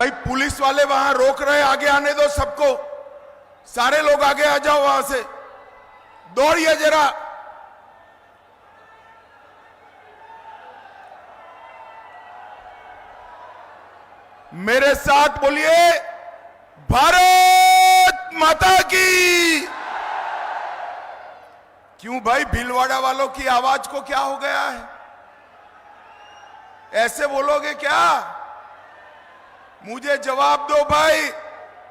भाई पुलिस वाले वहां रोक रहे, आगे आने दो सबको, सारे लोग आगे आ जाओ, वहां से दौड़िए जरा। मेरे साथ बोलिए, भारत माता की। क्यों भाई, भीलवाड़ा वालों की आवाज को क्या हो गया है? ऐसे बोलोगे क्या? मुझे जवाब दो भाई,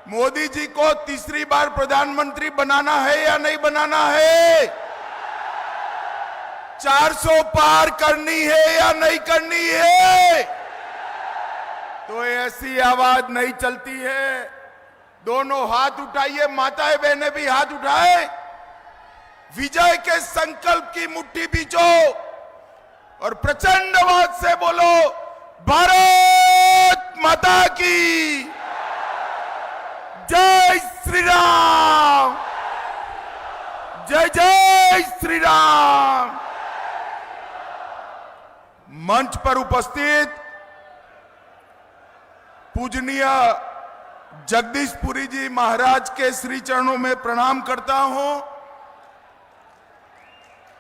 मोदी जी को तीसरी बार प्रधानमंत्री बनाना है या नहीं बनाना है? 400 पार करनी है या नहीं करनी है? तो ऐसी आवाज नहीं चलती है। दोनों हाथ उठाइए, माताएं बहनें भी हाथ उठाए, विजय के संकल्प की मुट्ठी बीचो और प्रचंड आवाज से बोलो, भारत माता की जय श्री राम, जय जय श्री राम। मंच पर उपस्थित पूजनीय जगदीशपुरी जी महाराज के श्री चरणों में प्रणाम करता हूं।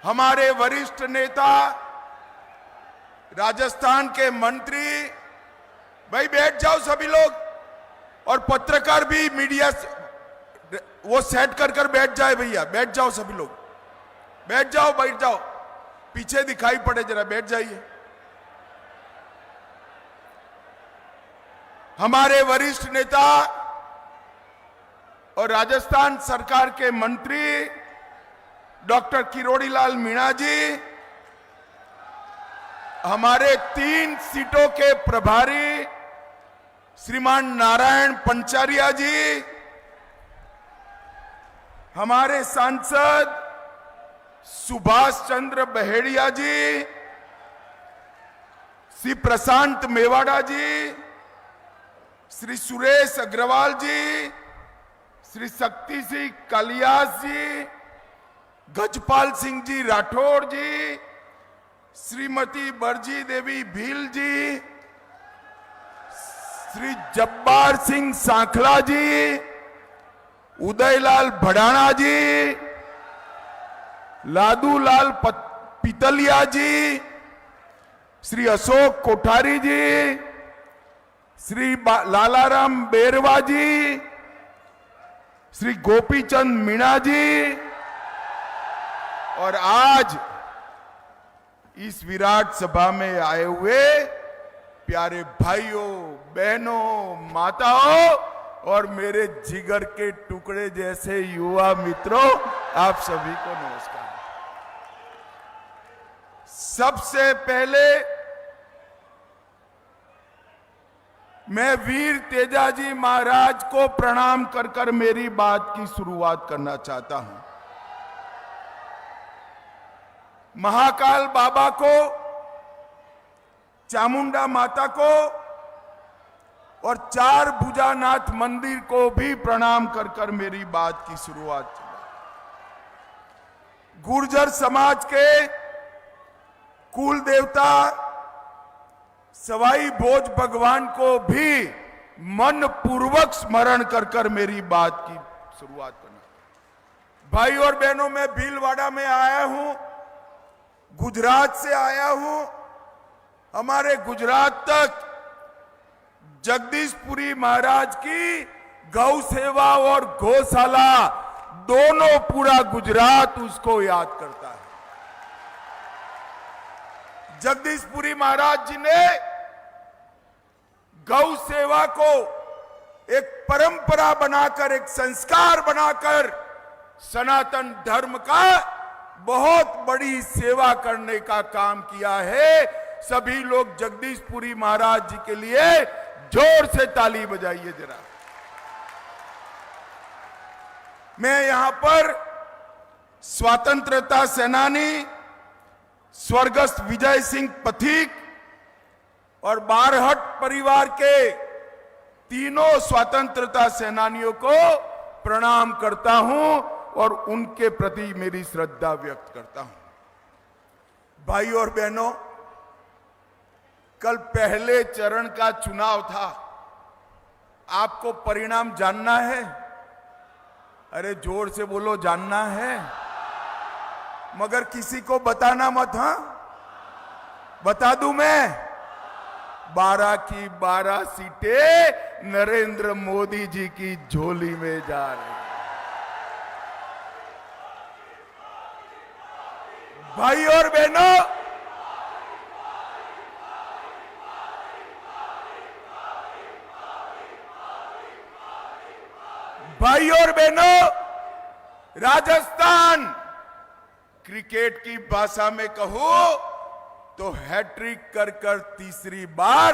हमारे वरिष्ठ नेता, राजस्थान के मंत्री, भाई बैठ जाओ सभी लोग, और पत्रकार भी, मीडिया वो सेट कर कर बैठ जाए भैया, बैठ जाओ सभी लोग, बैठ जाओ, बैठ जाओ, पीछे दिखाई पड़े जरा, बैठ जाइए। हमारे वरिष्ठ नेता और राजस्थान सरकार के मंत्री डॉक्टर किरोड़ी लाल मीणा जी, हमारे 3 सीटों के प्रभारी श्रीमान नारायण पंचारिया जी, हमारे सांसद सुभाष चंद्र बहेड़िया जी, श्री प्रशांत मेवाड़ा जी, श्री सुरेश अग्रवाल जी, श्री शक्ति सिंह कालियास जी, गजपाल सिंह जी राठौड़ जी, श्रीमती बरजी देवी भील जी, श्री जब्बार सिंह सांखला जी, उदयलाल भड़ाना जी, लादूलाल पितलिया जी, श्री अशोक कोठारी जी, श्री लालाराम बेरवा जी, श्री गोपीचंद मीणा जी, और आज इस विराट सभा में आए हुए प्यारे भाइयों, बहनों, माताओं और मेरे जिगर के टुकड़े जैसे युवा मित्रों, आप सभी को नमस्कार। सबसे पहले मैं वीर तेजाजी महाराज को प्रणाम कर कर मेरी बात की शुरुआत करना चाहता हूं। महाकाल बाबा को, चामुंडा माता को और 4 भुजानाथ मंदिर को भी प्रणाम कर कर मेरी बात की शुरुआत की। गुर्जर समाज के कुल देवता सवाई भोज भगवान को भी मन पूर्वक स्मरण कर कर मेरी बात की शुरुआत करना। भाई और बहनों, मैं भीलवाड़ा में आया हूं, गुजरात से आया हूं। हमारे गुजरात तक जगदीशपुरी महाराज की गौ सेवा और गौशाला दोनों, पूरा गुजरात उसको याद करता है। जगदीशपुरी महाराज जी ने गौ सेवा को एक परंपरा बनाकर, एक संस्कार बनाकर सनातन धर्म का बहुत बड़ी सेवा करने का काम किया है। सभी लोग जगदीशपुरी महाराज जी के लिए जोर से ताली बजाइए जरा। मैं यहां पर स्वतंत्रता सेनानी स्वर्गस्थ विजय सिंह पथिक और बारहट परिवार के तीनों स्वतंत्रता सेनानियों को प्रणाम करता हूं और उनके प्रति मेरी श्रद्धा व्यक्त करता हूं। भाई और बहनों, कल पहले चरण का चुनाव था। आपको परिणाम जानना है? अरे जोर से बोलो, जानना है? मगर किसी को बताना मत। हाँ, बता दूं मैं, 12 की 12 सीटें नरेंद्र मोदी जी की झोली में जा रही हैं। भाई और बहनों, भाई और बहनों, राजस्थान क्रिकेट की भाषा में कहूं तो हैट्रिक कर तीसरी बार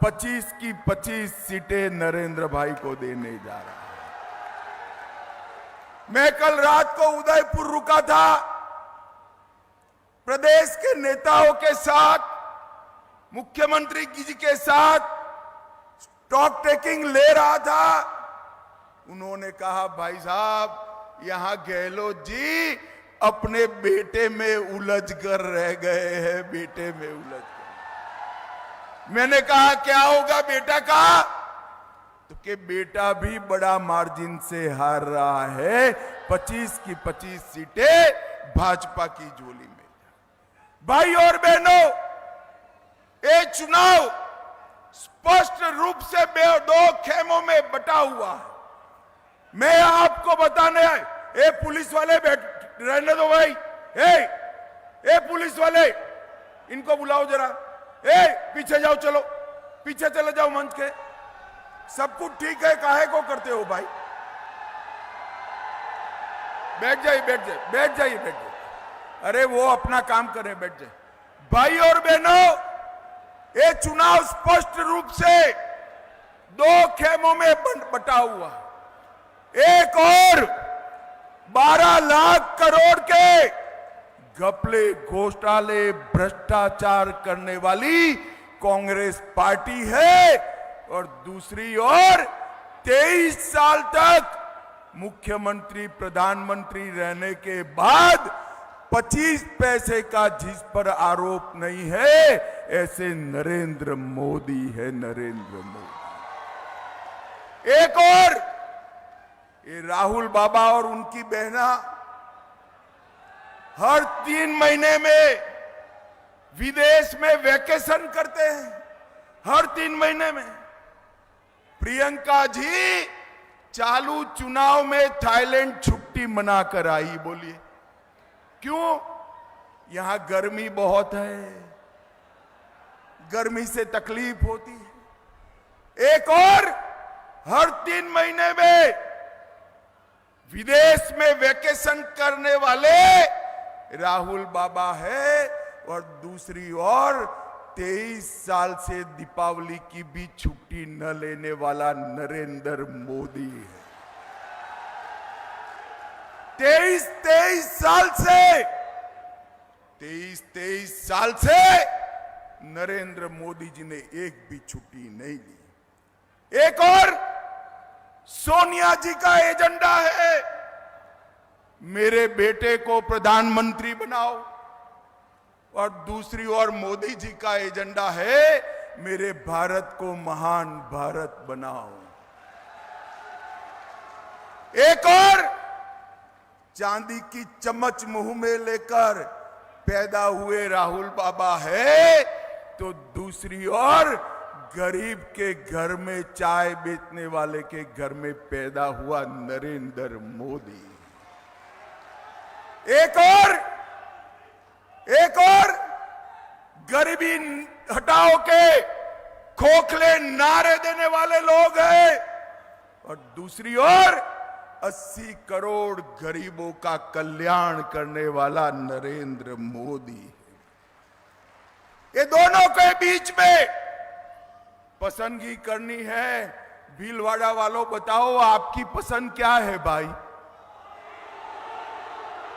25 की 25 सीटें नरेंद्र भाई को देने जा रहा है। मैं कल रात को उदयपुर रुका था, प्रदेश के नेताओं के साथ, मुख्यमंत्री जी के साथ स्टॉक टेकिंग ले रहा था। उन्होंने कहा, भाई साहब, यहां गहलोत जी अपने बेटे में उलझ कर रह गए हैं, बेटे में उलझ कर। मैंने कहा, क्या होगा बेटा का? तो कि बेटा भी बड़ा मार्जिन से हार रहा है, 25 की 25 सीटें भाजपा की झोली में। भाई और बहनों, ये चुनाव स्पष्ट रूप से दो खेमों में बटा हुआ है। मैं आपको बताने आए, ए पुलिस वाले रहने दो भाई, ए पुलिस वाले, इनको बुलाओ जरा, पीछे जाओ, चलो पीछे चले जाओ मंच के। सब कुछ ठीक है, काहे को करते हो भाई? बैठ जाइए, बैठ जाइए, बैठ जाइए, बैठ जाइए। अरे वो अपना काम करें, बैठ जाए। भाई और बहनों, ये चुनाव स्पष्ट रूप से दो खेमों में बटा हुआ है। एक और 12 लाख करोड़ के घपले, घोटाले, भ्रष्टाचार करने वाली कांग्रेस पार्टी है, और दूसरी ओर 23 साल तक मुख्यमंत्री प्रधानमंत्री रहने के बाद 25 पैसे का जिस पर आरोप नहीं है, ऐसे नरेंद्र मोदी है, नरेंद्र मोदी। एक और ये राहुल बाबा और उनकी बहना हर 3 महीने में विदेश में वैकेशन करते हैं, हर 3 महीने में। प्रियंका जी चालू चुनाव में थाईलैंड छुट्टी मनाकर आई। बोलिए क्यों? यहां गर्मी बहुत है, गर्मी से तकलीफ होती है। एक और हर 3 महीने में विदेश में वैकेशन करने वाले राहुल बाबा है, और दूसरी ओर 23 साल से दीपावली की भी छुट्टी न लेने वाला नरेंद्र मोदी है। 23 साल से नरेंद्र मोदी जी ने एक भी छुट्टी नहीं ली। एक और सोनिया जी का एजेंडा है, मेरे बेटे को प्रधानमंत्री बनाओ, और दूसरी ओर मोदी जी का एजेंडा है, मेरे भारत को महान भारत बनाओ। एक और चांदी की चम्मच मुंह में लेकर पैदा हुए राहुल बाबा है, तो दूसरी ओर गरीब के घर में चाय बेचने वाले के घर में पैदा हुआ नरेंद्र मोदी। एक और गरीबी हटाओ के खोखले नारे देने वाले लोग हैं, और दूसरी ओर 80 करोड़ गरीबों का कल्याण करने वाला नरेंद्र मोदी है। ये दोनों के बीच में पसंदगी करनी है। भीलवाड़ा वालों, बताओ आपकी पसंद क्या है भाई?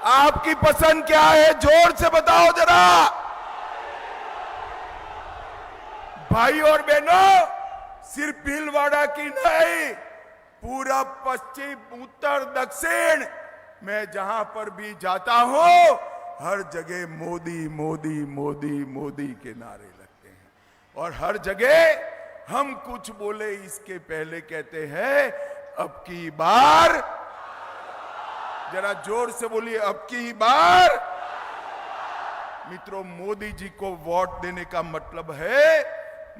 आपकी पसंद क्या है? जोर से बताओ जरा। भाई और बहनों, सिर्फ भीलवाड़ा की नहीं, पूरा पश्चिम, उत्तर, दक्षिण, मैं जहां पर भी जाता हूं, हर जगह मोदी मोदी मोदी मोदी के नारे लगते हैं, और हर जगह हम कुछ बोले इसके पहले कहते हैं अब की बार, जरा जोर से बोलिए, अब की बार। मित्रों, मोदी जी को वोट देने का मतलब है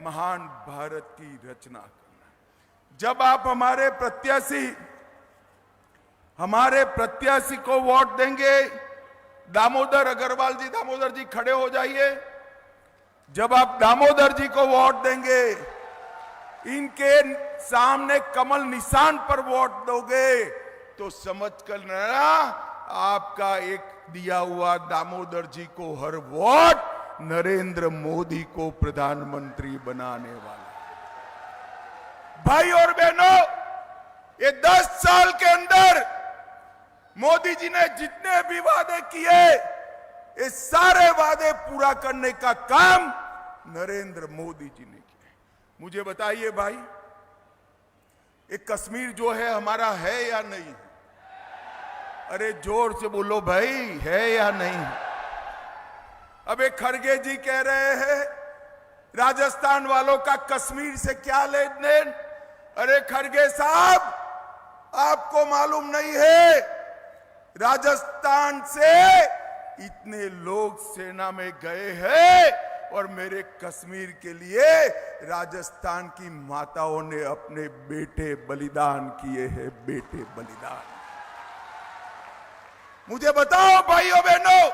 महान भारत की रचना करना। जब आप हमारे प्रत्याशी को वोट देंगे, दामोदर अग्रवाल जी, दामोदर जी खड़े हो जाइए। जब आप दामोदर जी को वोट देंगे, इनके सामने कमल निशान पर वोट दोगे, तो समझ कर लेना आपका एक दिया हुआ दामोदर जी को हर वोट नरेंद्र मोदी को प्रधानमंत्री बनाने वाला है। भाई और बहनों, ये 10 साल के अंदर मोदी जी ने जितने भी वादे किए, ये सारे वादे पूरा करने का काम नरेंद्र मोदी जी ने किया। मुझे बताइए भाई, ये कश्मीर जो है हमारा है या नहीं? अरे जोर से बोलो भाई, है या नहीं? अब एक खड़गे जी कह रहे हैं राजस्थान वालों का कश्मीर से क्या लेन देन। अरे खड़गे साहब, आपको मालूम नहीं है, राजस्थान से इतने लोग सेना में गए हैं और मेरे कश्मीर के लिए राजस्थान की माताओं ने अपने बेटे बलिदान किए हैं, बेटे बलिदान। मुझे बताओ भाइयों बहनों,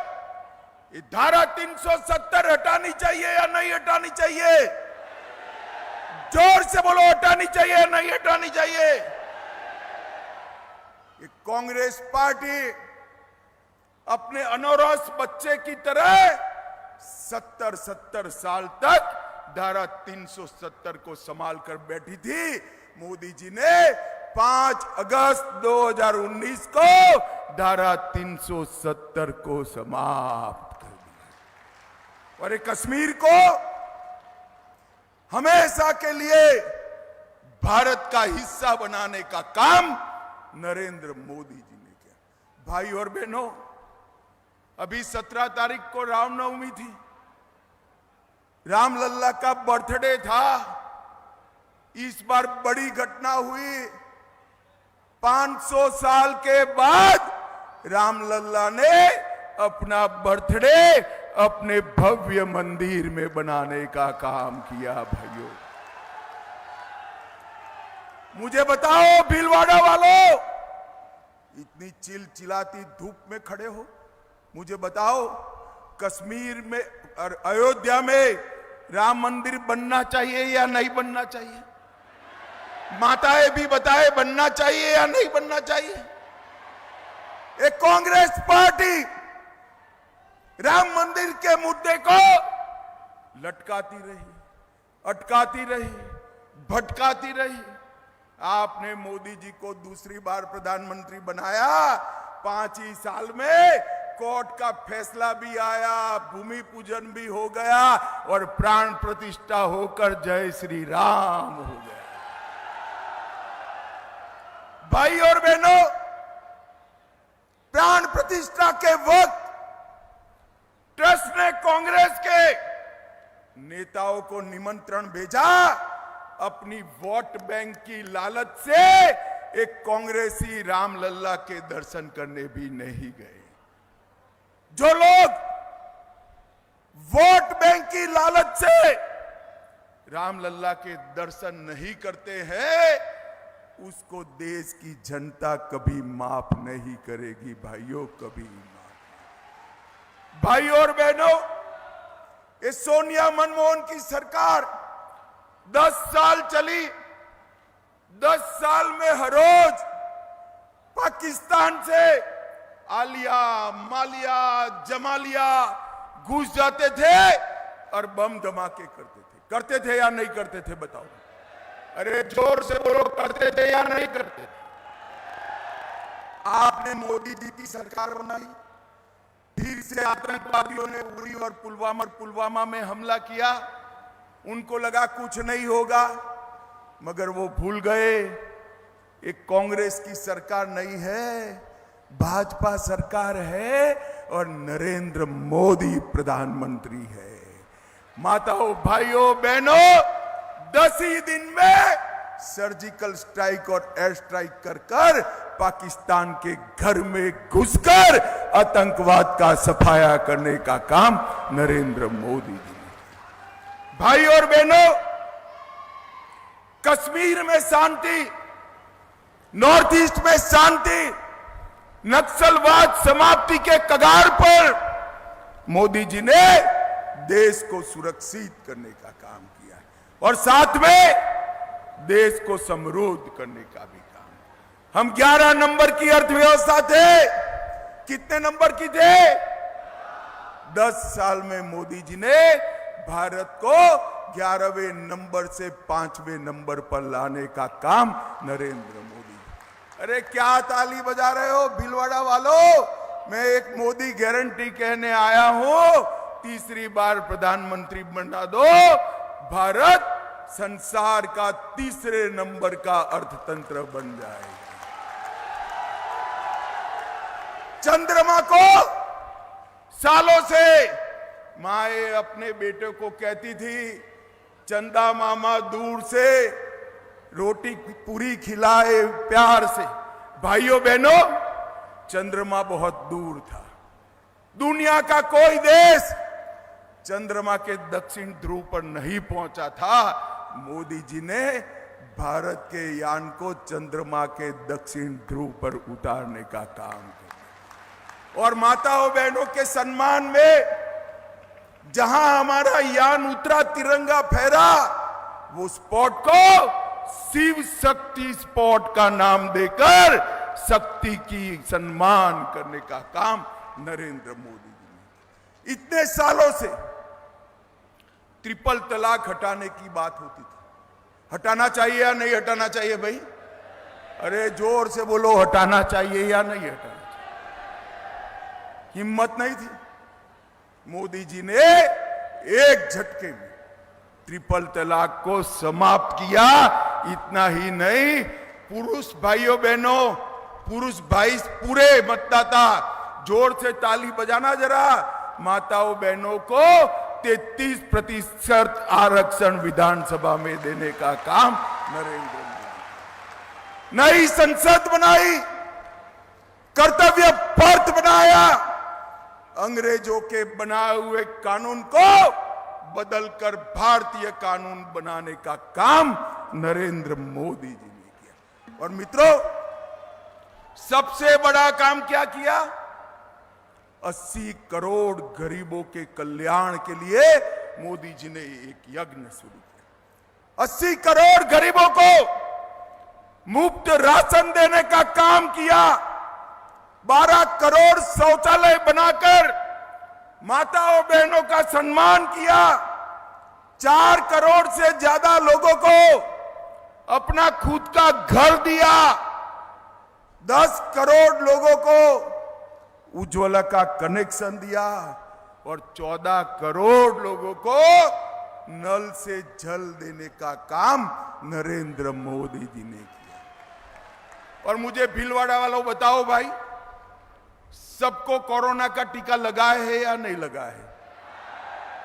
ये धारा 370 हटानी चाहिए या नहीं हटानी चाहिए? जोर से बोलो, हटानी चाहिए या नहीं हटानी चाहिए? ये कांग्रेस पार्टी अपने अनौरस बच्चे की तरह 70 साल तक धारा 370 को संभाल कर बैठी थी। मोदी जी ने 5 अगस्त 2019 को धारा 370 को समाप्त कर दिया और ये कश्मीर को हमेशा के लिए भारत का हिस्सा बनाने का काम नरेंद्र मोदी जी ने किया। भाई और बहनों, अभी 17 तारीख को रामनवमी थी, रामलल्ला का बर्थडे था। इस बार बड़ी घटना हुई, 500 साल के बाद रामलल्ला ने अपना बर्थडे अपने भव्य मंदिर में बनाने का काम किया। भाइयों, मुझे बताओ भीलवाड़ा वालों, इतनी चिलचिलाती धूप में खड़े हो, मुझे बताओ कश्मीर में और अयोध्या में राम मंदिर बनना चाहिए या नहीं बनना चाहिए? माताएं भी बताए, बनना चाहिए या नहीं बनना चाहिए? एक कांग्रेस पार्टी राम मंदिर के मुद्दे को लटकाती रही, अटकाती रही, भटकाती रही। आपने मोदी जी को दूसरी बार प्रधानमंत्री बनाया, 5 ही साल में कोर्ट का फैसला भी आया, भूमि पूजन भी हो गया और प्राण प्रतिष्ठा होकर जय श्री राम हो गया। भाई और बहनों, प्राण प्रतिष्ठा के वक्त ट्रस्ट ने कांग्रेस के नेताओं को निमंत्रण भेजा, अपनी वोट बैंक की लालच से एक कांग्रेसी रामलल्ला के दर्शन करने भी नहीं गए। जो लोग वोट बैंक की लालच से रामलल्ला के दर्शन नहीं करते हैं, उसको देश की जनता कभी माफ नहीं करेगी। भाइयों, कभी माफ। भाई और बहनों, ये सोनिया मनमोहन की सरकार 10 साल चली। 10 साल में हर रोज पाकिस्तान से आलिया, मालिया, जमालिया घुस जाते थे और बम धमाके करते थे या नहीं करते थे? बताओ। अरे जोर से बोलो, करते थे या नहीं करते थे? आपने मोदी जी की सरकार बनाई, फिर से आतंकवादियों ने उरी और पुलवामा में हमला किया। उनको लगा कुछ नहीं होगा, मगर वो भूल गए एक कांग्रेस की सरकार नहीं है, भाजपा सरकार है और नरेंद्र मोदी प्रधानमंत्री है। माताओं, भाइयों, बहनों, 10 ही दिन में सर्जिकल स्ट्राइक और एयर स्ट्राइक कर कर पाकिस्तान के घर में घुसकर आतंकवाद का सफाया करने का काम नरेंद्र मोदी जी ने किया। भाई और बहनों, कश्मीर में शांति, नॉर्थ ईस्ट में शांति, नक्सलवाद समाप्ति के कगार पर मोदी जी ने देश को सुरक्षित करने का काम किया है और साथ में देश को समृद्ध करने का भी काम। हम 11 नंबर की अर्थव्यवस्था थे, कितने नंबर की थे? 10 साल में मोदी जी ने भारत को 11वें नंबर से 5वें नंबर पर लाने का काम नरेंद्र मोदी। अरे क्या ताली बजा रहे हो भीलवाड़ा वालों? मैं एक मोदी गारंटी कहने आया हूं, तीसरी बार प्रधानमंत्री बना दो, भारत संसार का तीसरे नंबर का अर्थतंत्र बन जाएगा। चंद्रमा को सालों से माए अपने बेटे को कहती थी, चंदा मामा दूर से रोटी पूरी खिलाए प्यार से। भाइयों बहनों, चंद्रमा बहुत दूर था। दुनिया का कोई देश चंद्रमा के दक्षिण ध्रुव पर नहीं पहुंचा था। मोदी जी ने भारत के यान को चंद्रमा के दक्षिण ध्रुव पर उतारने का काम किया और माताओं बहनों के सम्मान में जहां हमारा यान उतरा, तिरंगा फहरा, वो स्पॉट को शिव शक्ति स्पॉट का नाम देकर शक्ति की सम्मान करने का काम नरेंद्र मोदी जी ने। इतने सालों से ट्रिपल तलाक हटाने की बात होती थी। हटाना चाहिए या नहीं हटाना चाहिए भाई? अरे जोर से बोलो, हटाना चाहिए या नहीं हटाना चाहिए? हिम्मत नहीं थी। मोदी जी ने एक झटके में ट्रिपल तलाक को समाप्त किया। इतना ही नहीं, पुरुष भाइयों बहनों, पुरुष भाई पूरे मतदाता, जोर से ताली बजाना जरा, माताओं बहनों को 33% आरक्षण विधानसभा में देने का काम नरेंद्र मोदी। नई संसद बनाई, कर्तव्य पर्त बनाया, अंग्रेजों के बनाए हुए कानून को बदलकर भारतीय कानून बनाने का काम नरेंद्र मोदी जी ने किया। और मित्रों, सबसे बड़ा काम क्या किया? 80 करोड़ गरीबों के कल्याण के लिए मोदी जी ने एक यज्ञ शुरू किया। 80 करोड़ गरीबों को मुफ्त राशन देने का काम किया। 12 करोड़ शौचालय बनाकर माताओं बहनों का सम्मान किया। 4 करोड़ से ज्यादा लोगों को अपना खुद का घर दिया। 10 करोड़ लोगों को उज्ज्वला का कनेक्शन दिया और 14 करोड़ लोगों को नल से जल देने का काम नरेंद्र मोदी जी ने किया। और मुझे भीलवाड़ा वालों बताओ भाई, सबको कोरोना का टीका लगा है या नहीं लगा है?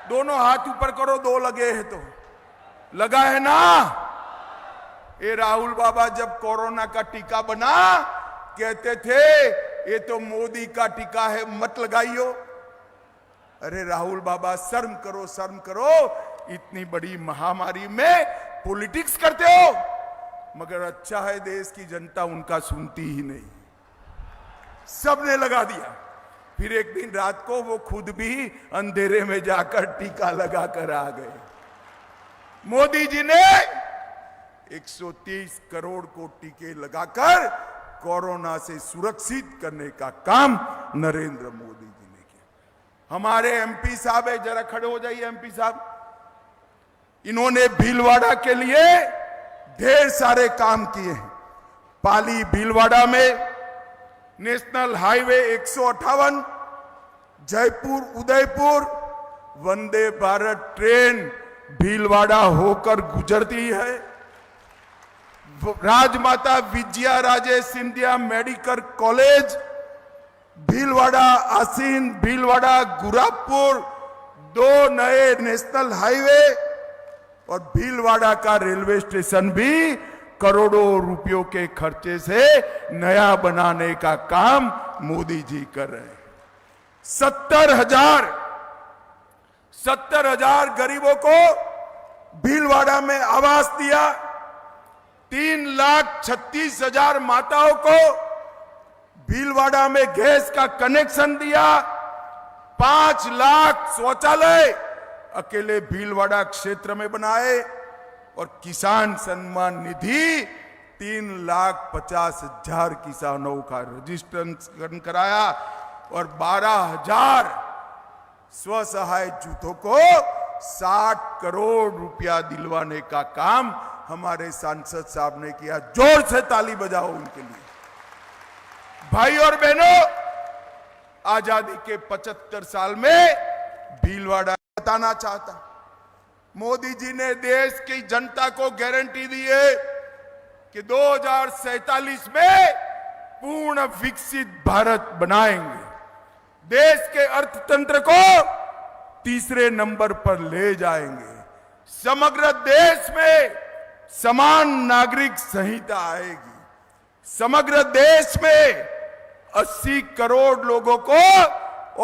दोनों हाथ ऊपर करो, 2 लगे हैं तो लगा है ना? ये राहुल बाबा जब कोरोना का टीका बना कहते थे ये तो मोदी का टीका है, मत लगाइयो। अरे राहुल बाबा, शर्म करो, शर्म करो, इतनी बड़ी महामारी में पॉलिटिक्स करते हो। मगर अच्छा है देश की जनता उनका सुनती ही नहीं, सबने लगा दिया। फिर एक दिन रात को वो खुद भी अंधेरे में जाकर टीका लगाकर आ गए। मोदी जी ने 130 करोड़ को टीके लगाकर कोरोना से सुरक्षित करने का काम नरेंद्र मोदी जी ने किया। हमारे एमपी साहब है, जरा खड़े हो जाइए एमपी साहब। इन्होंने भीलवाड़ा के लिए ढेर सारे काम किए हैं। पाली भीलवाड़ा में national highway 158, Jaipur Udaipur Vande Bharat train Bhilwara होकर गुजरती है। राजमाता विजया राजे सिंधिया मेडिकल कॉलेज भीलवाड़ा आसीन, भीलवाड़ा गुरापुर 2 नए नेशनल हाईवे, और भीलवाड़ा का रेलवे स्टेशन भी करोड़ों रुपयों के खर्चे से नया बनाने का काम मोदी जी कर रहे हैं। 70,000 गरीबों को भीलवाड़ा में आवास दिया, 3,36,000 माताओं को भीलवाड़ा में गैस का कनेक्शन दिया, 5 लाख शौचालय अकेले भीलवाड़ा क्षेत्र में बनाए और किसान सम्मान निधि 3,50,000 किसानों का रजिस्ट्रेशन कराया और 12,000 स्वसहाय जूथों को 60 करोड़ रुपया दिलवाने का काम हमारे सांसद साहब ने किया। जोर से ताली बजाओ उनके लिए। भाई और बहनों, आजादी के 75 साल में भीलवाड़ा बताना चाहता, मोदी जी ने देश की जनता को गारंटी दी है कि 2047 में पूर्ण विकसित भारत बनाएंगे, देश के अर्थतंत्र को तीसरे नंबर पर ले जाएंगे, समग्र देश में समान नागरिक संहिता आएगी, समग्र देश में 80 करोड़ लोगों को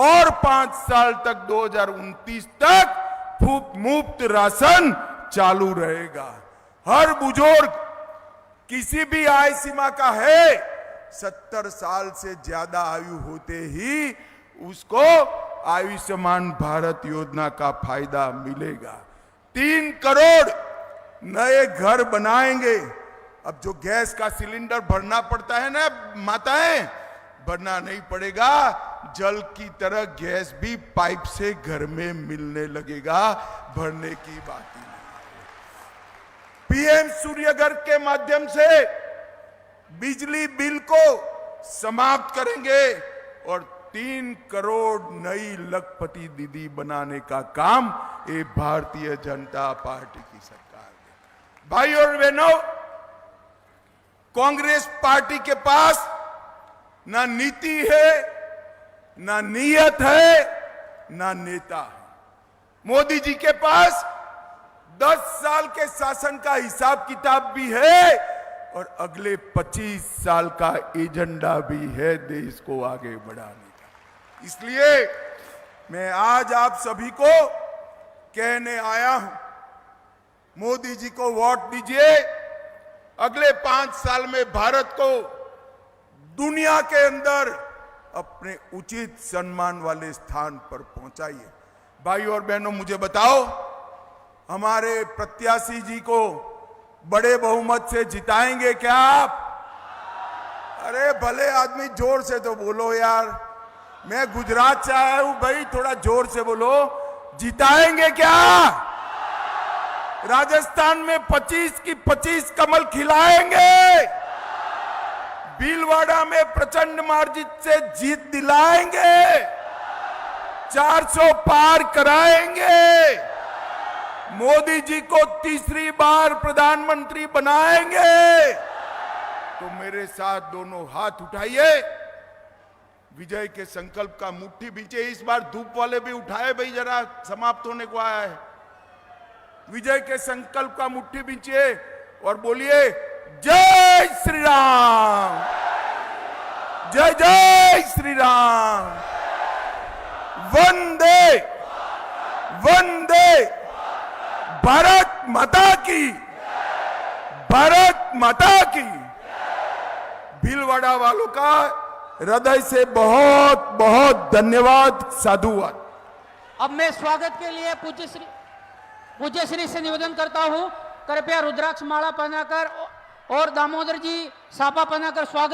और 5 साल तक 2029 तक मुफ्त राशन चालू रहेगा। हर बुजुर्ग किसी भी आय सीमा का है, 70 साल से ज्यादा आयु होते ही उसको आयुष्मान भारत योजना का फायदा मिलेगा। 3 करोड़ नए घर बनाएंगे। अब जो गैस का सिलेंडर भरना पड़ता है ना माताएं, भरना नहीं पड़ेगा, जल की तरह गैस भी पाइप से घर में मिलने लगेगा, भरने की बात ही नहीं। पीएम सूर्यघर के माध्यम से बिजली बिल को समाप्त करेंगे और 3 करोड़ नई लखपति दीदी बनाने का काम ये भारतीय जनता पार्टी की सरकार है। भाई और बहनों, कांग्रेस पार्टी के पास ना नीति है, ना नीयत है, ना नेता है। मोदी जी के पास 10 साल के शासन का हिसाब किताब भी है और अगले 25 साल का एजेंडा भी है देश को आगे बढ़ाने का। इसलिए मैं आज आप सभी को कहने आया हूं, मोदी जी को वोट दीजिए, अगले 5 साल में भारत को दुनिया के अंदर अपने उचित सम्मान वाले स्थान पर पहुंचाइए। भाई और बहनों, मुझे बताओ, हमारे प्रत्याशी जी को बड़े बहुमत से जिताएंगे क्या आप? अरे भले आदमी जोर से तो बोलो यार, मैं गुजरात से आया हूं भाई, थोड़ा जोर से बोलो। जिताएंगे क्या? राजस्थान में 25 की 25 कमल खिलाएंगे, भीलवाड़ा में प्रचंड मार्जिन से जीत दिलाएंगे, 400 पार कराएंगे, मोदी जी को तीसरी बार प्रधानमंत्री बनाएंगे। तो मेरे साथ दोनों हाथ उठाइए, विजय के संकल्प का मुट्ठी बीचे। इस बार धूप वाले भी उठाए भाई, जरा समाप्त होने को आया है। विजय के संकल्प का मुट्ठी बीचे और बोलिए जय श्री राम, जय जय श्री राम, वंदे वंदे भारत माता की, भारत माता की। भीलवाड़ा वालों का हृदय से बहुत बहुत धन्यवाद, साधुवाद। अब मैं स्वागत के लिए पूज्य श्री से निवेदन करता हूं, कृपया रुद्राक्ष माला पहनाकर और दामोदर जी साफा पहनाकर स्वागत